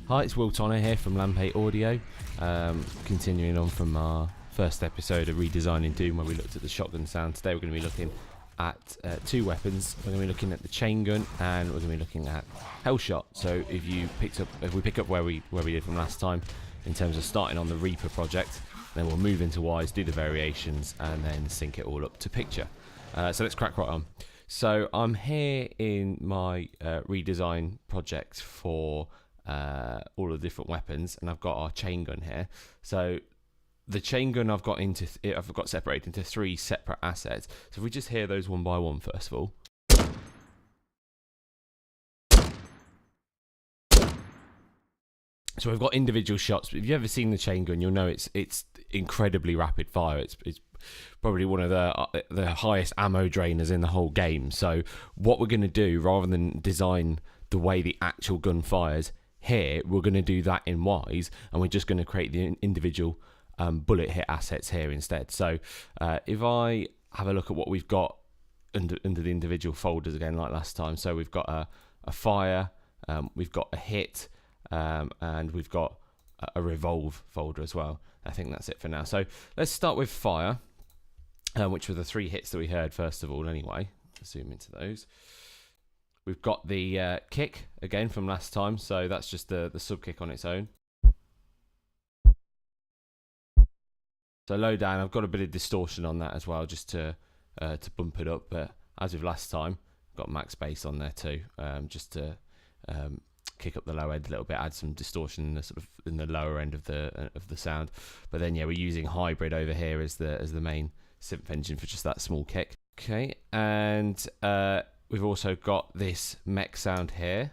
Hi, it's Will Tonner here from Lampay Audio. Continuing on from our first episode of Redesigning Doom, where we looked at the shotgun sound. Today we're going to be looking at two weapons. We're going to be looking at the Chaingun, and we're going to be looking at Hellshot. So if we pick up where we did from last time, in terms of starting on the Reaper project, then we'll move into Wise, do the variations, and then sync it all up to picture. So let's crack right on. So I'm here in my redesign project for all the different weapons, and I've got our Chaingun here. So the Chaingun I've got separated into three separate assets. So if we just hear those one by one first of all. So we've got individual shots, but if you've ever seen the Chaingun, you'll know it's incredibly rapid fire. It's probably one of the highest ammo drainers in the whole game. So what we're going to do, rather than design the way the actual gun fires here, we're going to do that in Wise, and we're just going to create the individual bullet hit assets here instead. So if I have a look at what we've got under the individual folders again, like last time. So we've got a fire, we've got a hit, and we've got a revolve folder as well. I think that's it for now. So let's start with fire, which were the three hits that we heard first of all anyway. Let's zoom into those. We've got the kick again from last time, so that's just the sub kick on its own. So low down, I've got a bit of distortion on that as well, just to bump it up. But as with last time, I've got max bass on there too, just to kick up the low end a little bit, add some distortion in the lower end of the sound. But then yeah, we're using hybrid over here as the main synth engine for just that small kick. Okay, and we've also got this mech sound here.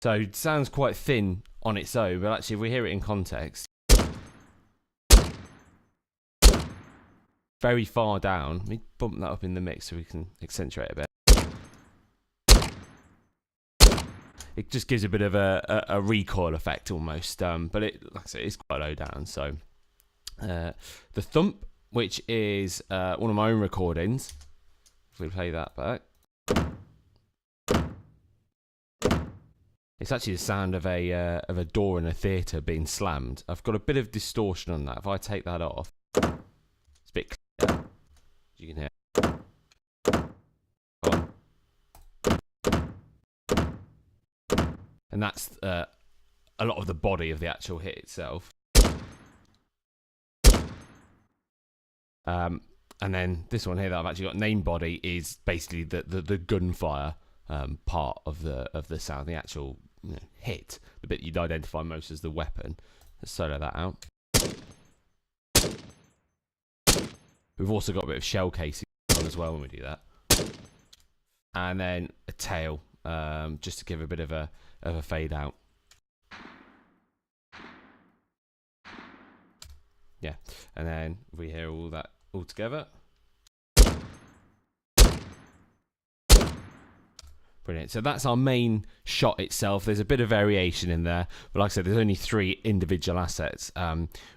So it sounds quite thin on its own, but actually if we hear it in context, very far down. Let me bump that up in the mix so we can accentuate a bit. It just gives a bit of a recoil effect almost, but it, like I say, it's quite low down. So the thump, which is one of my own recordings. If we play that back, it's actually the sound of a door in a theatre being slammed. I've got a bit of distortion on that. If I take that off, it's a bit clearer, as you can hear. And that's a lot of the body of the actual hit itself. And then this one here that I've actually got name body is basically the gunfire part of the sound, the actual hit, the bit you'd identify most as the weapon. Let's solo that out. We've also got a bit of shell casing on as well when we do that. And then a tail, just to give a bit of a fade out. Yeah, and then we hear all that all together. Brilliant. So that's our main shot itself. There's a bit of variation in there, but like I said, there's only three individual assets.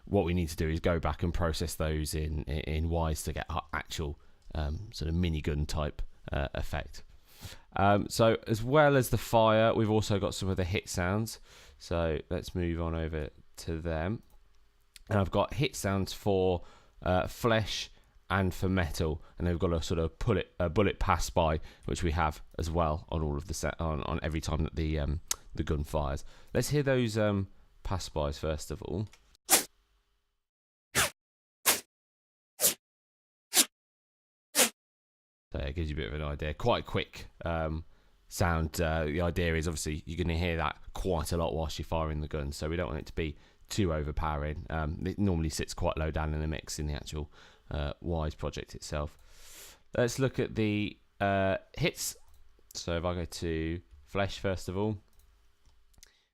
What we need to do is go back and process those in Wise to get our actual sort of minigun type effect. So as well as the fire, we've also got some of the hit sounds. So let's move on over to them. And I've got hit sounds for flesh and for metal, and they've got a sort of bullet pass by, which we have as well on all of the on every time that the gun fires. Let's hear those pass bys first of all. So it gives you a bit of an idea. Quite quick sound. The idea is obviously you're going to hear that quite a lot whilst you're firing the gun, so we don't want it to be too overpowering. It normally sits quite low down in the mix in the actual Wise project itself. Let's look at the hits. So if I go to flesh first of all,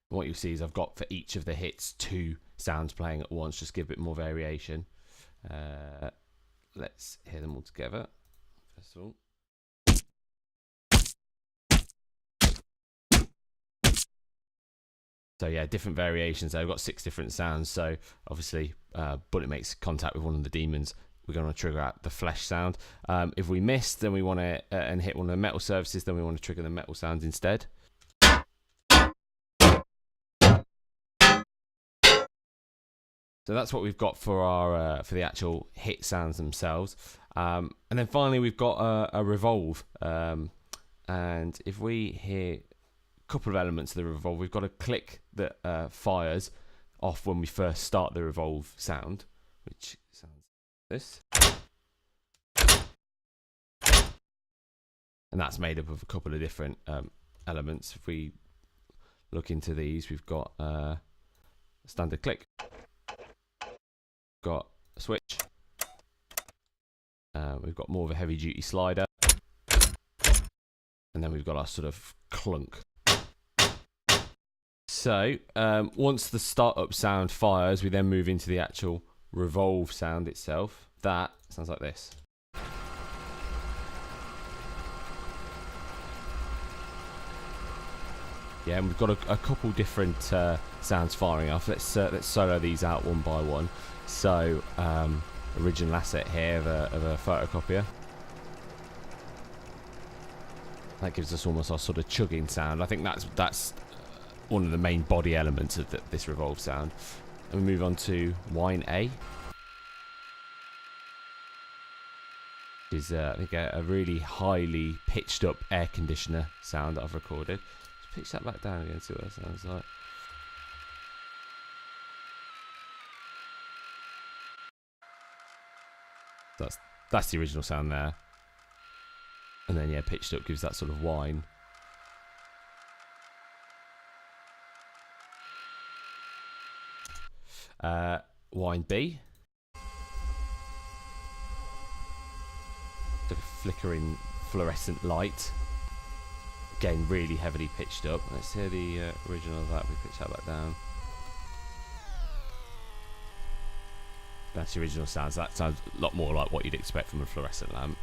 what you'll see is I've got for each of the hits two sounds playing at once, just give a bit more variation. Let's hear them all together first of all. So yeah, different variations. I've got 6 different sounds. So obviously, bullet makes contact with one of the demons. We're going to trigger out the flesh sound. If we miss, then we want to and hit one of the metal surfaces. Then we want to trigger the metal sounds instead. So that's what we've got for our for the actual hit sounds themselves. And then finally we've got a revolve. And if we hear a couple of elements of the revolve, we've got a click that fires off when we first start the revolve sound, which sounds like this. And that's made up of a couple of different elements. If we look into these, we've got a standard click, got a switch, we've got more of a heavy duty slider, and then we've got our sort of clunk. So once the startup sound fires, we then move into the actual revolve sound itself. That sounds like this. Yeah, and we've got a couple different sounds firing off. Let's solo these out one by one. So original asset here of a photocopier. That gives us almost our sort of chugging sound. I think that's one of the main body elements of this revolve sound. And we move on to Wine A, which is I think a really highly pitched up air conditioner sound that I've recorded. Pitch that back down again, see what that sounds like. That's the original sound there. And then yeah, pitched up gives that sort of whine. Wine B. Like a flickering fluorescent light. Again, really heavily pitched up. Let's hear the original of that. We pitch that back down. That's the original sounds. That sounds a lot more like what you'd expect from a fluorescent lamp.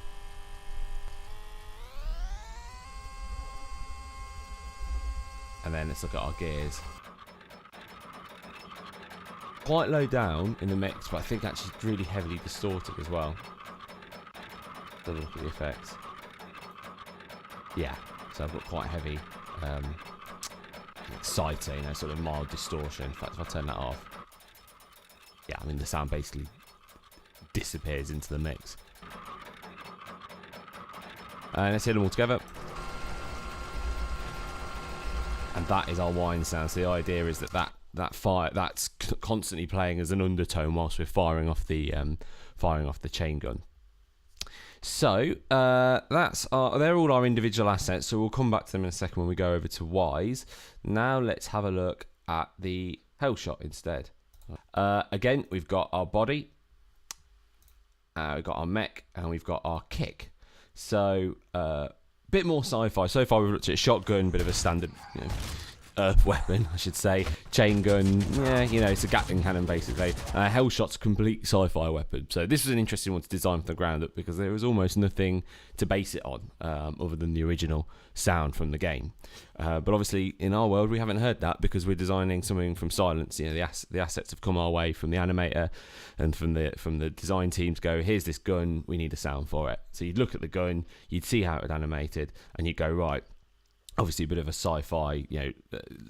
And then let's look at our gears. Quite low down in the mix, but I think actually really heavily distorted as well. Have a look at the effects. Yeah. So I've got quite heavy exciter, you know, sort of mild distortion. In fact, if I turn that off, yeah, I mean the sound basically disappears into the mix. And let's hit them all together. And that is our whine sound. So the idea is that fire that's constantly playing as an undertone whilst we're firing off the chain gun. So they're all our individual assets, so we'll come back to them in a second when we go over to Wise. Now let's have a look at the Hellshot instead. Again, we've got our body, we've got our mech, and we've got our kick. So bit more sci-fi. So far we've looked at a shotgun, bit of a standard, you know, earth weapon, I should say. Chain gun, yeah, you know, it's a Gatling cannon basically. Hellshot's a complete sci-fi weapon. So this was an interesting one to design from the ground up because there was almost nothing to base it on other than the original sound from the game. But obviously in our world we haven't heard that because we're designing something from silence. You know, the assets have come our way from the animator and from the design team to go, here's this gun, we need a sound for it. So you'd look at the gun, you'd see how it was animated, and you'd go, right, obviously a bit of a sci-fi, you know,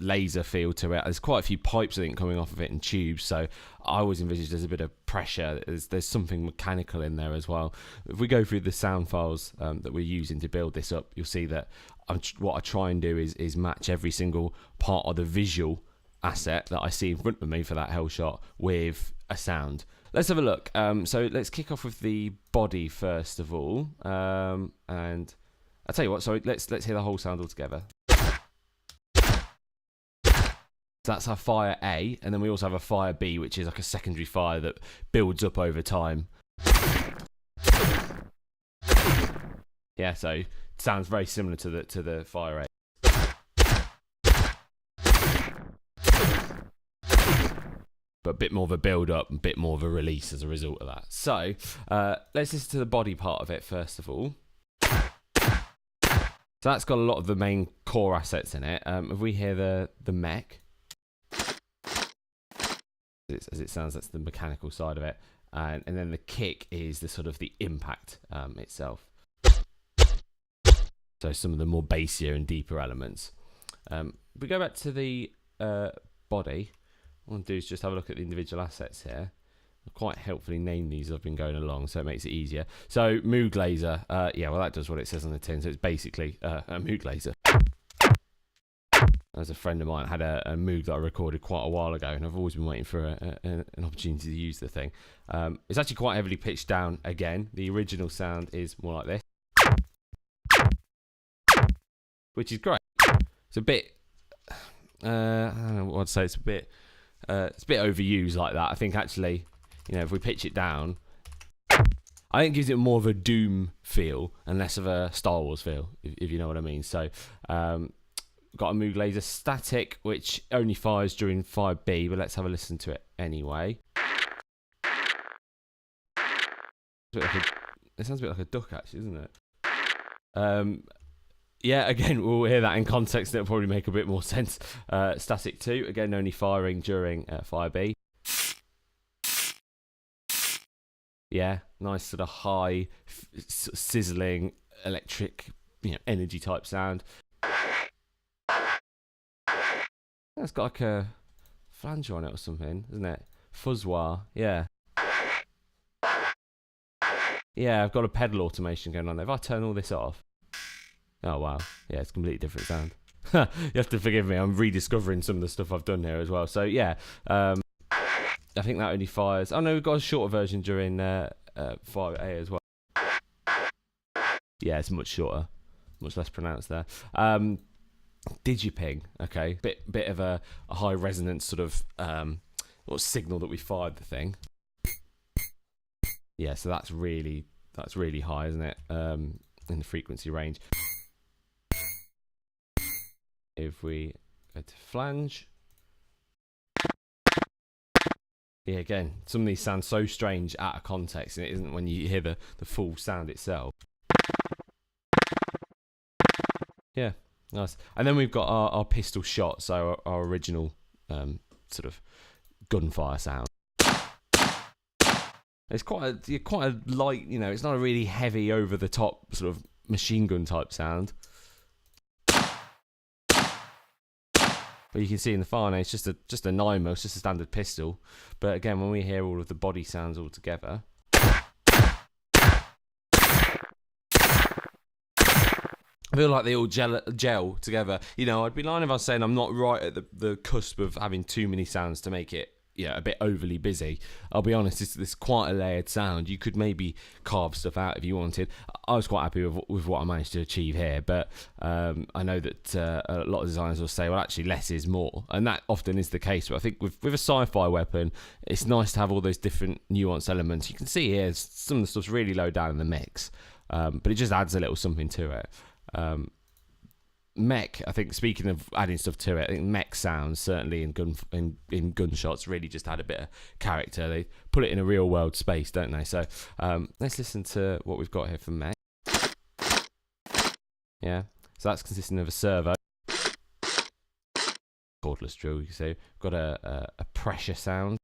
laser feel to it. There's quite a few pipes, I think, coming off of it and tubes. So I always envisaged there's a bit of pressure. There's something mechanical in there as well. If we go through the sound files that we're using to build this up, you'll see that what I try and do is match every single part of the visual asset that I see in front of me for that Hellshot with a sound. Let's have a look. So let's kick off with the body first of all. And I'll tell you what, so let's hear the whole sound all together. So that's our fire A, and then we also have a fire B, which is like a secondary fire that builds up over time. Yeah, so it sounds very similar to the fire A. But a bit more of a build up, and a bit more of a release as a result of that. So let's listen to the body part of it first of all. So that's got a lot of the main core assets in it. If we hear the mech, as it sounds, that's the mechanical side of it, and then the kick is the sort of the impact itself. So some of the more bassier and deeper elements. If we go back to the body, what I want to do is just have a look at the individual assets here. quite helpfully named these as I've been going along, so it makes it easier. So Moog laser, yeah, well that does what it says on the tin, so it's basically a Moog laser. As a friend of mine had a Moog that I recorded quite a while ago, and I've always been waiting for an opportunity to use the thing. It's actually quite heavily pitched down again. The original sound is more like this, which is great. It's a bit, I don't know what I'd say, it's a bit overused like that. I think actually, you know, if we pitch it down, I think it gives it more of a Doom feel and less of a Star Wars feel, if you know what I mean. So, got a Moog laser static, which only fires during 5B, but let's have a listen to it anyway. It sounds a bit like a duck, actually, doesn't it? Yeah, again, we'll hear that in context. It'll probably make a bit more sense. Static 2, again, only firing during 5B. Yeah, nice sort of high, sizzling, electric, you know, energy type sound. It's got like a flanger on it or something, isn't it? Fuzz-wah, yeah. Yeah, I've got a pedal automation going on there. If I turn all this off... Oh, wow. Yeah, it's a completely different sound. You have to forgive me. I'm rediscovering some of the stuff I've done here as well. So, yeah. I think that only fires... Oh, no, we've got a shorter version during 5A as well. Yeah, it's much shorter. Much less pronounced there. Digiping, okay. Bit of a high resonance sort of signal that we fired the thing. Yeah, so that's really high, isn't it? In the frequency range. If we go to flange, yeah, again, some of these sound so strange out of context, and it isn't when you hear the full sound itself. Yeah, nice. And then we've got our pistol shot, so our original sort of gunfire sound. It's quite a light, you know, it's not a really heavy, over the top sort of machine gun type sound. But you can see in the far now, it's just a 9mm, it's just a standard pistol. But again, when we hear all of the body sounds all together, I feel like they all gel together. You know, I'd be lying if I was saying I'm not right at the cusp of having too many sounds to make it, yeah, a bit overly busy. I'll be honest, it's quite a layered sound. You could maybe carve stuff out if you wanted. I was quite happy with what I managed to achieve here, but I know that a lot of designers will say, well, actually, less is more, and that often is the case. But I think with a sci-fi weapon, it's nice to have all those different nuanced elements. You can see here some of the stuff's really low down in the mix, but it just adds a little something to it. Mech, I think, speaking of adding stuff to it, I think mech sounds certainly in gunshots really just had a bit of character. They put it in a real world space, don't they? So let's listen to what we've got here from mech. Yeah, so that's consisting of a servo, cordless drill. You can see we've got a pressure sound.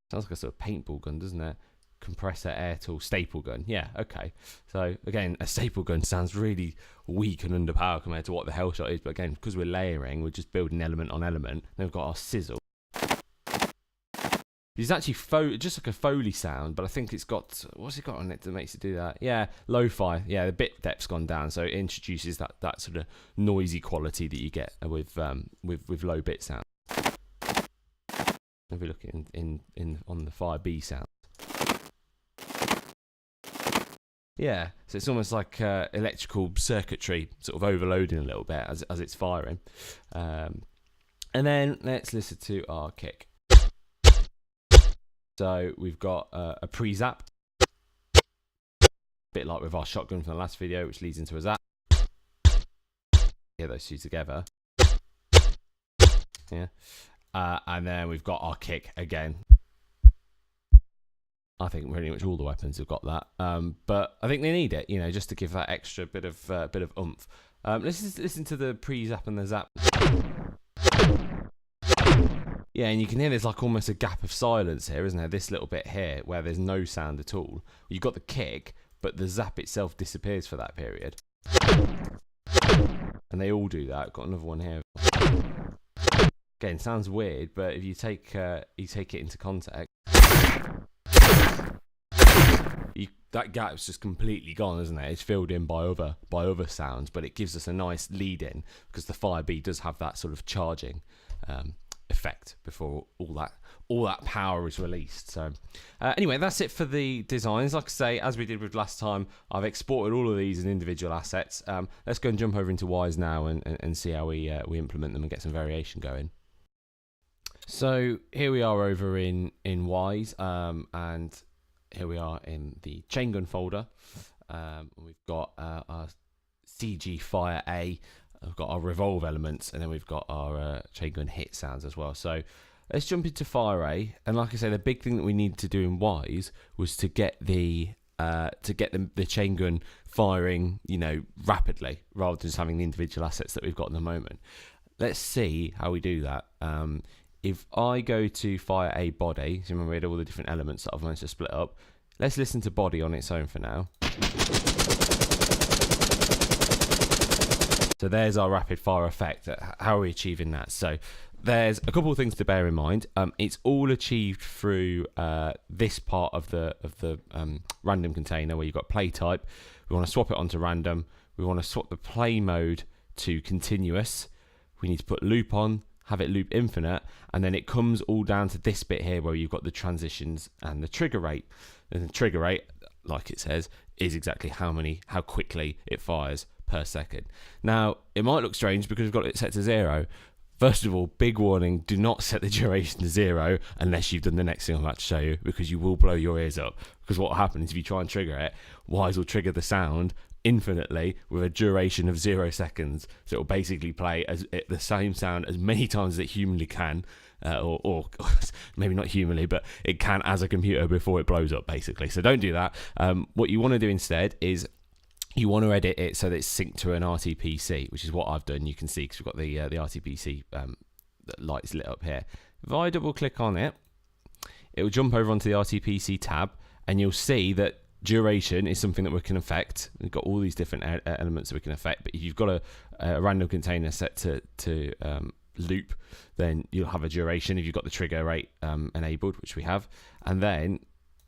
Sounds like a sort of paintball gun, doesn't it? Compressor, air tool, staple gun. Yeah, okay. So again, a staple gun sounds really weak and underpowered compared to what the Hellshot is. But again, because we're layering, we're just building element on element. Then we've got our sizzle. It's actually just like a Foley sound, but I think it's got, what's it got on it that makes it do that? Yeah, lo-fi. Yeah, the bit depth's gone down, so it introduces that sort of noisy quality that you get with low bit sound. If we look on the 5B sound. Yeah, so it's almost like electrical circuitry sort of overloading a little bit as it's firing. And then let's listen to our kick. So we've got a pre-zap, a bit like with our shotgun from the last video, which leads into a zap. Get those two together. Yeah, and then we've got our kick again. I think pretty much all the weapons have got that, but I think they need it, you know, just to give that extra bit of oomph. Let's listen to the pre-zap and the zap. Yeah, and you can hear there's like almost a gap of silence here, isn't there? This little bit here where there's no sound at all. You've got the kick, but the zap itself disappears for that period. And they all do that. I've got another one here. Again, sounds weird, but if you take it into context. That gap's just completely gone, isn't it? It's filled in by other sounds, but it gives us a nice lead in because the fire bee does have that sort of charging effect before all that power is released. So anyway, that's it for the designs. Like I say, as we did with last time, I've exported all of these as individual assets. Let's go and jump over into Wise now and see how we implement them and get some variation going. So here we are over in Wise, and here we are in the Chaingun folder. We've got our CG Fire A, we've got our revolve elements, and then we've got our Chaingun hit sounds as well. So let's jump into Fire A. And like I say, the big thing that we needed to do in Wise was to get the Chaingun firing, rapidly, rather than just having the individual assets that we've got in the moment. Let's see how we do that. If I go to Fire A body, so remember we had all the different elements that I've managed to split up. Let's listen to body on its own for now. So there's our rapid fire effect. How are we achieving that? So there's a couple of things to bear in mind. It's all achieved through this part of the random container where you've got play type. We want to swap it onto random. We want to swap the play mode to continuous. We need to put loop on, have it loop infinite, and then it comes all down to this bit here where you've got the transitions and the trigger rate. And the trigger rate, like it says, is exactly how quickly it fires per second. Now, it might look strange because we've got it set to 0. First of all, big warning, do not set the duration to 0 unless you've done the next thing I'm about to show you, because you will blow your ears up. Because what will happen is if you try and trigger it, Wise will trigger the sound infinitely with a duration of 0 seconds. So it will basically play the same sound as many times as it humanly can, or maybe not humanly, but it can as a computer before it blows up, basically. So don't do that. What you want to do instead is you want to edit it so that it's synced to an RTPC, which is what I've done. You can see because we've got the RTPC lights lit up here. If I double click on it, it will jump over onto the RTPC tab, and you'll see that duration is something that we can affect. We've got all these different elements that we can affect, but if you've got a random container set to loop, then you'll have a duration if you've got the trigger rate enabled, which we have. And then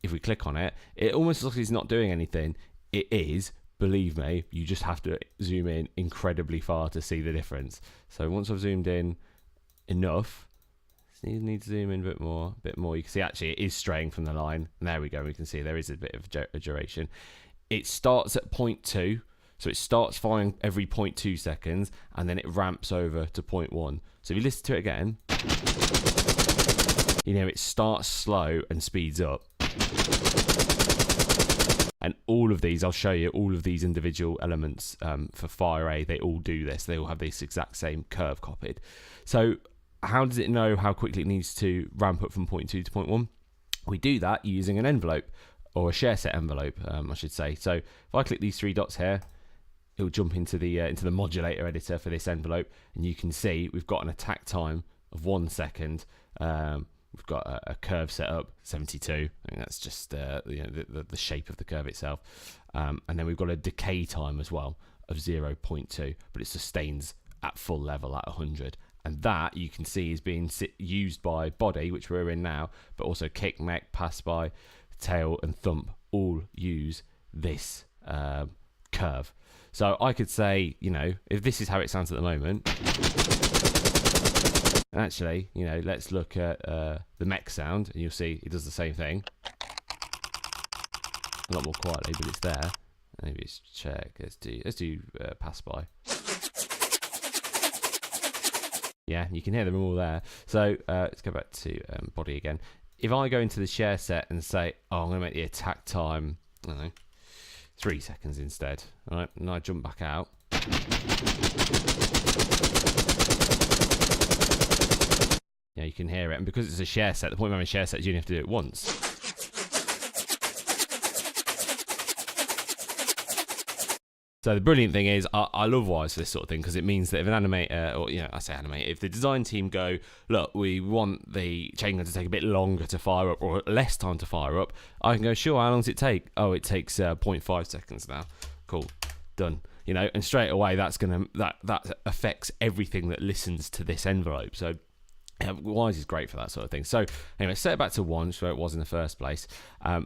if we click on it, it almost looks like it's not doing anything. It is. Believe me, you just have to zoom in incredibly far to see the difference. So once I've zoomed in enough, need to zoom in a bit more. You can see actually it is straying from the line. And there we go. We can see there is a bit of a duration. It starts at 0.2, so it starts firing every 0.2 seconds, and then it ramps over to 0.1. So if you listen to it again, it starts slow and speeds up. And all of these, I'll show you all of these individual elements for Fire A. They all do this. They all have this exact same curve copied. So how does it know how quickly it needs to ramp up from 0.2 to 0.1? We do that using an envelope, or a share set envelope, I should say. So if I click these 3 dots here, it will jump into the modulator editor for this envelope, and you can see we've got an attack time of 1 second. We've got a curve set up, 72. I think that's just the shape of the curve itself. And then we've got a decay time as well of 0.2, but it sustains at full level at 100. And that, you can see, is being used by body, which we're in now, but also kick, neck, pass by, tail, and thump all use this curve. So I could say, if this is how it sounds at the moment... Actually, let's look at the mech sound, and you'll see it does the same thing. A lot more quietly, but it's there. Maybe it's check. Let's do pass by. Yeah, you can hear them all there. So let's go back to body again. If I go into the share set and say, I'm going to make the attack time, I don't know, 3 seconds instead. All right, and I jump back out. Yeah, you can hear it, and because it's a share set, the point of having a share set is you only have to do it once. So the brilliant thing is, I love Wise for this sort of thing, because it means that if an animator, or I say animator, if the design team go, look, we want the Chaingun to take a bit longer to fire up, or less time to fire up, I can go, sure, how long does it take? Oh, it takes 0.5 seconds now. Cool, done. And straight away that affects everything that listens to this envelope. So Wise is great for that sort of thing. So anyway, set it back to 1, so it was in the first place.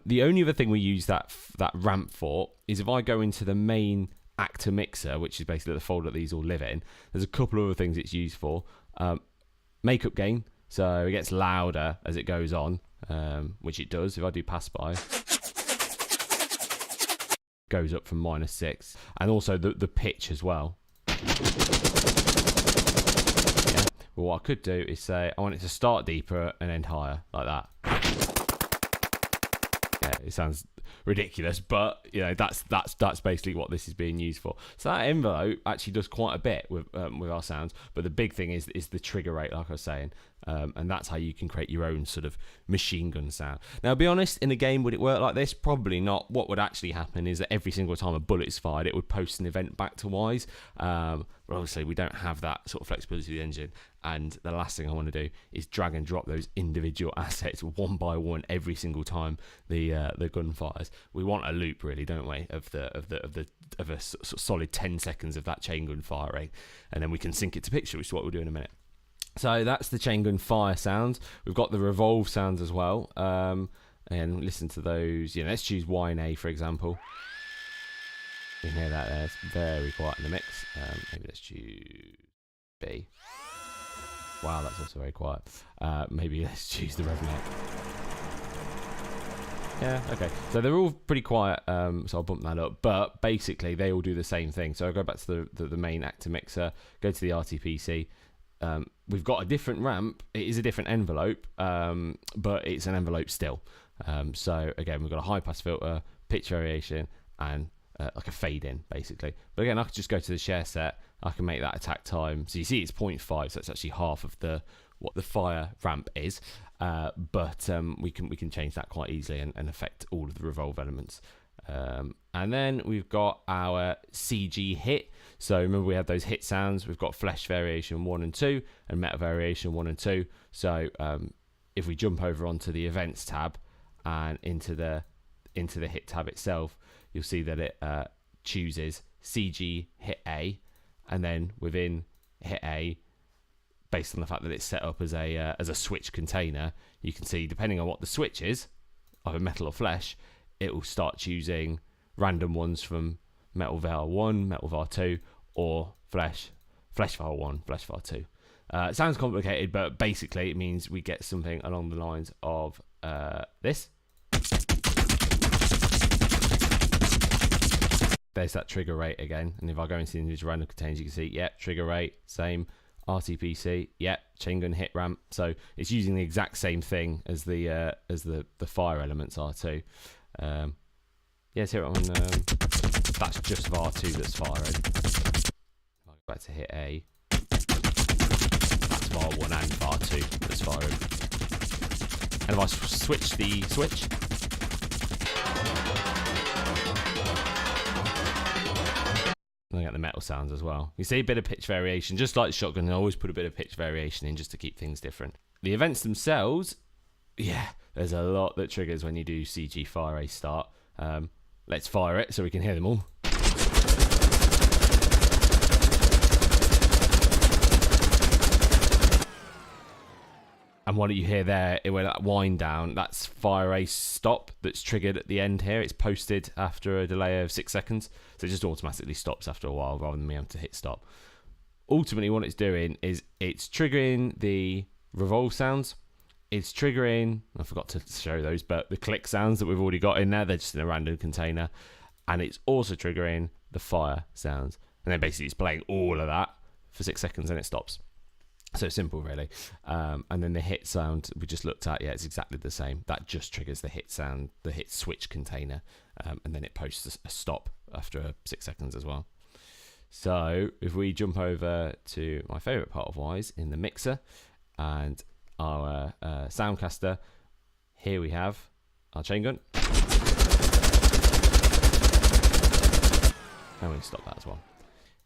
The only other thing we use that ramp for is if I go into the main actor mixer, which is basically the folder that these all live in. There's a couple of other things it's used for. Makeup gain, so it gets louder as it goes on, which it does. If I do pass by, goes up from -6, and also the pitch as well. But what I could do is say I want it to start deeper and end higher, like that. Yeah, it sounds ridiculous, but you know that's basically what this is being used for. So that envelope actually does quite a bit with our sounds, but the big thing is the trigger rate, like I was saying, and that's how you can create your own sort of machine gun sound. Now, to be honest, in a game would it work like this? Probably not. What would actually happen is that every single time a bullet is fired, it would post an event back to Wise. But obviously, we don't have that sort of flexibility with the engine. And the last thing I want to do is drag and drop those individual assets one by one every single time the gun fires. We want a loop, really, don't we, of a solid 10 seconds of that chain gun firing, and then we can sync it to picture, which is what we'll do in a minute. So that's the chain gun fire sounds. We've got the revolve sounds as well, and listen to those. You know, let's choose Y and A for example. You can hear that there. It's very quiet in the mix. Maybe let's choose B. Wow, that's also very quiet. Maybe let's choose the Revenant. Yeah, okay. So they're all pretty quiet, so I'll bump that up. But basically, they all do the same thing. So I'll go back to the main actor mixer, go to the RTPC. We've got a different ramp. It is a different envelope, but it's an envelope still. So again, we've got a high pass filter, pitch variation, and like a fade in, basically. But again, I could just go to the share set. I can make that attack time. So you see it's 0.5, so it's actually half of what the fire ramp is. But we can change that quite easily and affect all of the revolve elements. And then we've got our CG hit. So remember we have those hit sounds. We've got flesh variation 1 and 2 and metal variation 1 and 2. So if we jump over onto the events tab and into the hit tab itself, you'll see that it chooses CG hit A, and then within hit A, based on the fact that it's set up as a switch container, you can see depending on what the switch is, either metal or flesh, it will start choosing random ones from metal var 1, metal var 2, or flesh var 1, flesh var 2. It sounds complicated, but basically it means we get something along the lines of this. There's that trigger rate again, and if I go into the individual random containers, you can see, yep, trigger rate, same. RTPC, yep, chain gun hit ramp. So it's using the exact same thing as the fire elements are too. Yes, here on that's just var 2 that's firing. If I go back to hit A, that's var 1 and var 2 that's firing. And if I switch the switch, I get the metal sounds as well. You see a bit of pitch variation, just like shotgun. I always put a bit of pitch variation in just to keep things different. The events themselves, yeah, there's a lot that triggers when you do CG fire a start. Let's fire it so we can hear them all. And what you hear there, where that wind down, that's fire a stop that's triggered at the end here. It's posted after a delay of 6 seconds. So it just automatically stops after a while rather than me having to hit stop. Ultimately, what it's doing is it's triggering the revolve sounds. It's triggering, I forgot to show those, but the click sounds that we've already got in there, they're just in a random container. And it's also triggering the fire sounds. And then basically it's playing all of that for 6 seconds and it stops. So simple, really. And then the hit sound we just looked at, yeah, it's exactly the same. That just triggers the hit sound, the hit switch container, and then it posts a stop after 6 seconds as well. So if we jump over to my favourite part of Wise in the mixer and our soundcaster, here we have our chain gun. And we stop that as well.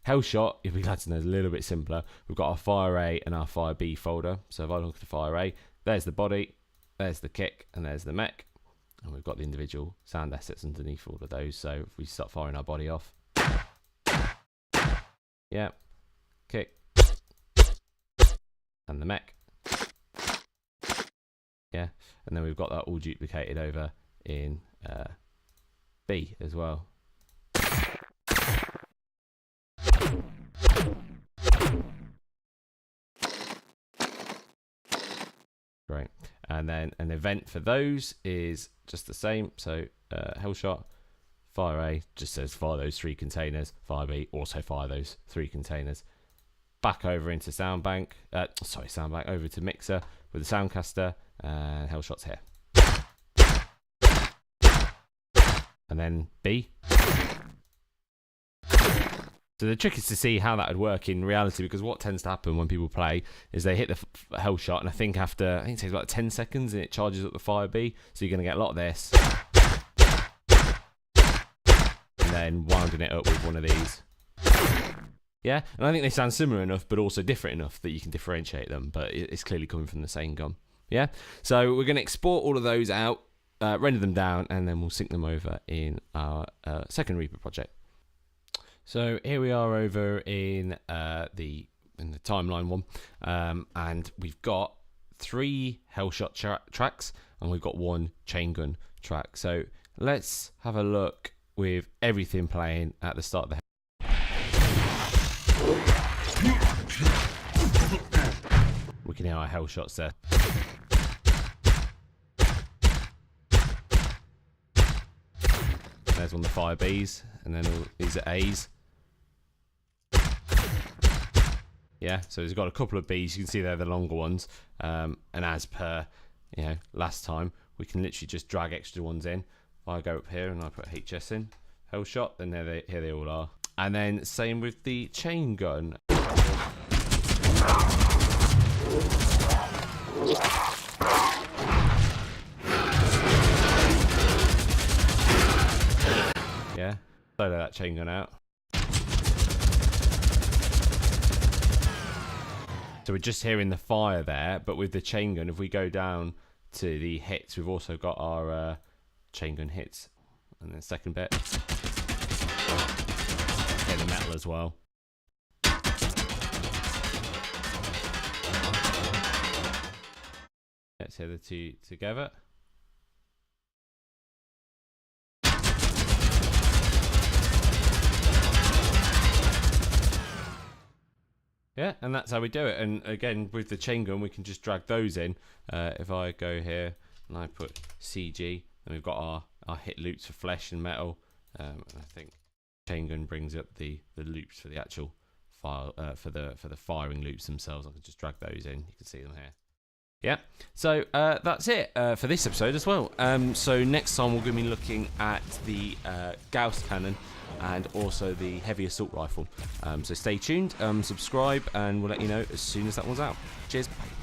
Hellshot, if we'd like to know, is a little bit simpler. We've got our fire A and our fire B folder. So if I look at the fire A, there's the body, there's the kick, and there's the mech. And we've got the individual sound assets underneath all of those. So if we start firing our body off, yeah, kick, and the mech, Yeah, and then we've got that all duplicated over in B as well. Great. And then an event for those is just the same. So Hellshot, fire A just says fire those 3 containers. Fire B also fire those 3 containers. Back over into Soundbank, Soundbank over to Mixer with the Soundcaster, and Hellshot's here. And then B. So the trick is to see how that would work in reality, because what tends to happen when people play is they hit the Hellshot, and I think it takes about 10 seconds and it charges up the fire B, so you're going to get a lot of this. And then winding it up with one of these. Yeah, and I think they sound similar enough, but also different enough that you can differentiate them, but it's clearly coming from the same gun. Yeah, so we're going to export all of those out, render them down, and then we'll sync them over in our second Reaper project. So here we are over in the timeline one, and we've got 3 Hellshot tracks, and we've got 1 Chaingun track. So let's have a look with everything playing at the start of the. We can hear our Hellshots there. There's one of the fire Bs, and then all these are As. Yeah, so it's got a couple of Bs. You can see they're the longer ones. And as per, last time, we can literally just drag extra ones in. If I go up here and I put HS in, Hellshot, then here they all are. And then same with the Chaingun. Yeah, solo that Chaingun out. So we're just hearing the fire there, but with the Chaingun, if we go down to the hits, we've also got our Chaingun hits. And then second bit, hit the metal as well. Let's hear the 2 together. Yeah, and that's how we do it. And again, with the Chaingun, we can just drag those in. If I go here and I put CG, then we've got our hit loops for flesh and metal. And I think Chaingun brings up the loops for the actual file for the firing loops themselves. I can just drag those in. You can see them here. Yeah, so that's it for this episode as well. So next time we're going to be looking at the Gauss cannon and also the heavy assault rifle. So stay tuned, subscribe, and we'll let you know as soon as that one's out. Cheers. Bye.